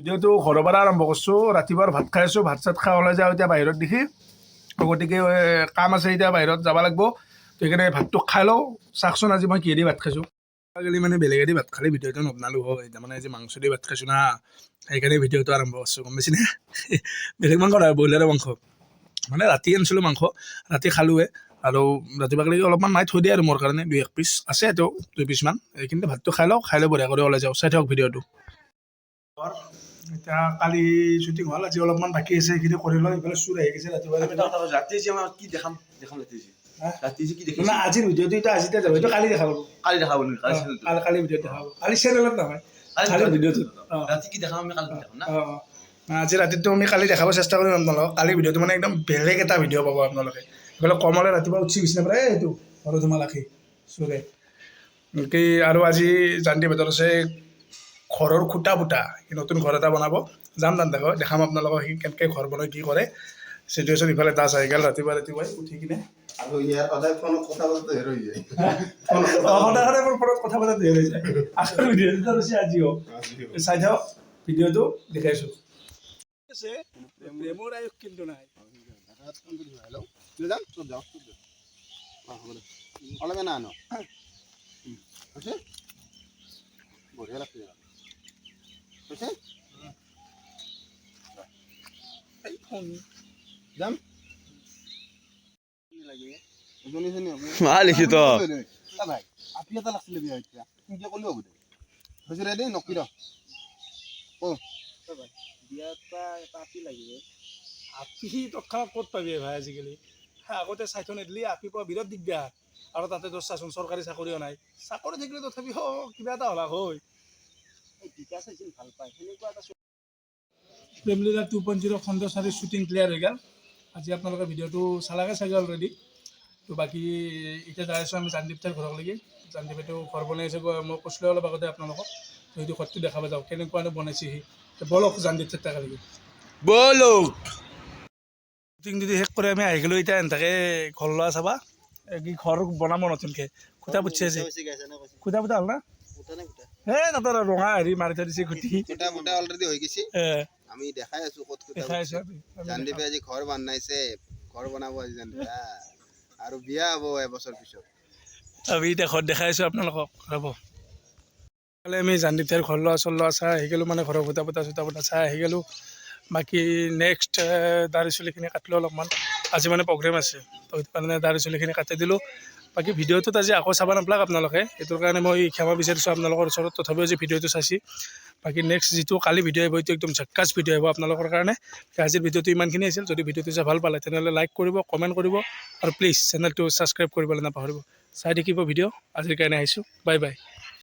ভিডিঅ'টো ঘৰৰ পৰা আৰম্ভ কৰিছোঁ। ৰাতিপুৱাৰ ভাত খাই আছোঁ, ভাত চাত খাই ওলাই যাওঁ এতিয়া বাহিৰত দেখি, গতিকে কাম আছে এতিয়া বাহিৰত যাব লাগিব। তো সেইকাৰণে ভাতটো খাই লওঁ। চাওকচোন আজি মই কিহেদি ভাত খাইছোঁ। আজিকালি মানে বেলেগেদি ভাত খালে ভিডিঅ'টো নবনালোঁ হয়, তাৰমানে আজি মাংস দি ভাত খাইছোঁ না, সেইকাৰণে ভিডিঅ'টো আৰম্ভ কৰিছোঁ, গম পাইছেনে? বেলেগ মাংস নহয়, ব্ৰইলাৰৰ মাংস। মানে ৰাতি আনিছিলোঁ মাংস, ৰাতি খালোঁৱে, আৰু ৰাতিপুৱালৈকে অলপমান নাই থৈ দিয়ে আৰু মোৰ কাৰণে 2-1 পিচ আছে, এইটো 2 পিচমান। এইখিনিতে ভাতটো খাই লওঁ, খাই লৈ বঢ়িয়া কৰি ওলাই যাওঁ। চাই থাকক ভিডিঅ'টো। এতিয়া কালি শ্বুটিং হ'ল, আজি অলপমান বাকী আছে, সেইখিনি কৰি লওঁ। এইফালে চুৰ আহি গৈছে ৰাতিপুৱা। ৰাতি যি আমাৰ কি দেখাম ৰাতি যি ৰাতি যি কি দেখিম না আজিৰ ভিডিঅ'টো এতিয়া আজিতে যাব, এইটো কালি দেখাব। কালি দেখাব কালি ভিডিঅ'ত দেখাব, কালি চেনেলত নহয়, কালি ভিডিঅ'টোত। ৰাতি কি দেখাম আমি কালি দেখাম না। আজি ৰাতিটো আমি কালি দেখাব চেষ্টা কৰিম আপোনালোকক। কালি ভিডিঅ'টো মানে একদম বেলেগ এটা ভিডিঅ' পাব আপোনালোকে। এইফালে কমলে ৰাতিপুৱা উঠি বিচনাৰ পৰা এইটো ঘৰত তোমাৰ আখি চুৰে কি। আৰু আজি জানদী বেতত আছে ঘৰৰ খুটা পুটা, নতুন ঘৰ এটা বনাব, যাম তাত দেখাম আপোনালোকক সি কেনেকৈ ঘৰ বনাই কি কৰে। চিটুৱেশ্যন ইফালে দাস আহি গ'ল ৰাতিপুৱাই উঠি কিনে। আৰু ইয়াৰ সদায় ফোনত কথা পাতোতে হেৰি হৈ যায়। সদায় মোৰ ফোনত কথা পতাত হেৰি হৈ যায়। আচল ভিডিঅ'টো হৈছে আজিও চাই থাকক, ভিডিঅ'টো দেখাইছোঁ। প্ৰেমৰ আয়ুস কিন্তু নাই। অলপে না আনো বঢ়িয়া লাগছে যাম লিখিত ভাই আপি এটা লাগছিলে বিয়া এতিয়া কিনকে কলি হ'ব দে হৈছে ৰে নকি ৰ ও বিয়া এটা আপি লাগিব। আপি টকা ক'ত পাবি ভাই আজিকালি? আগতে চাইথ নিদিলি আপি পোৱা বিৰাট দিগদাৰ। আৰু তাতে তোৰ চাচোন চৰকাৰী চাকৰিও নাই। চাকৰি থাকিলে তথাপিও কিবা এটা হ'লা হয়। ভাল পায় সেনেকুৱা এটা প্ৰেমলীলা 2.0 খণ্ড 4 শ্বুটিং ক্লিয়াৰ হৈ গ'ল। আজি আপোনালোকে ভিডিঅ'টো চালাগে চাগে অলৰেডি। তো বাকী এতিয়া যাই আছোঁ আমি জানদীপ তাৰ ঘৰলৈকে। জানদীপেতো ঘৰ বনাই আছে, মই কৈছিলোঁ অলপ আগতে আপোনালোকক। তো সেইটো ঘৰটো দেখাব যাওঁ, কেনেকুৱানো বনাইছে সি। বলক জানদীপ তাৰ তালৈকে বলক। শ্বুটিং যদি শেষ কৰি আমি আহি গ'লোঁ এতিয়া এনতাকে ঘৰ লোৱা চাবা। কি ঘৰ বনাব নতুনকৈ খুটা পুতিছে আজি। খুটা পুতা হ'ল না? এই তাতে ৰঙা হেৰি মাৰি থৈ দিছে খুটি। খুটা পুটা অলৰেডি হৈ গৈছে, আমি দেখাই আছো ক'ত খুটা জানদীপে আজি ঘৰ বনাইছে, ঘৰ বনাব আজি জানদীপ আৰু বিয়া হ'ব এবছৰ পিছত। আমি এতিয়া ঘৰত দেখাই আছোঁ আপোনালোকক, ৰ'ব। আমি জানদীপ তাৰ ঘৰ লোৱা চাই আহি গ'লোঁ, মানে ঘৰৰ খুটা পুতা চাই আহি গ'লোঁ। বাকী নেক্সট দাড়ি চুলিখিনি কাটিলোঁ অলপমান, আজি মানে প্ৰগ্ৰেম আছে, তো সেইটো কাৰণে দাড়ি চুলিখিনি কাটি দিলোঁ। বাকী ভিডিঅ'টোত আজি আকৌ চাব নাপালাক আপোনালোকে, সেইটোৰ কাৰণে মই ক্ষমা বিচাৰিছোঁ আপোনালোকৰ ওচৰত। তথাপিও আজি ভিডিঅ'টো চাইছে। বাকী নেক্সট যিটো কালি ভিডিঅ' আহিব এইটো একদম ঝাক্কাছ ভিডিঅ' আহিব আপোনালোকৰ কাৰণে। আজিৰ ভিডিঅ'টো ইমানখিনি আছিল। যদি ভিডিঅ'টো চাই ভাল পালে তেনেহ'লে লাইক কৰিব, কমেণ্ট কৰিব, আৰু প্লিজ চেনেলটো ছাবস্ক্ৰাইব কৰিবলৈ নাপাহৰিব। চাই থাকিব ভিডিঅ'। আজিৰ কাৰণে আহিছোঁ, বাই বাই।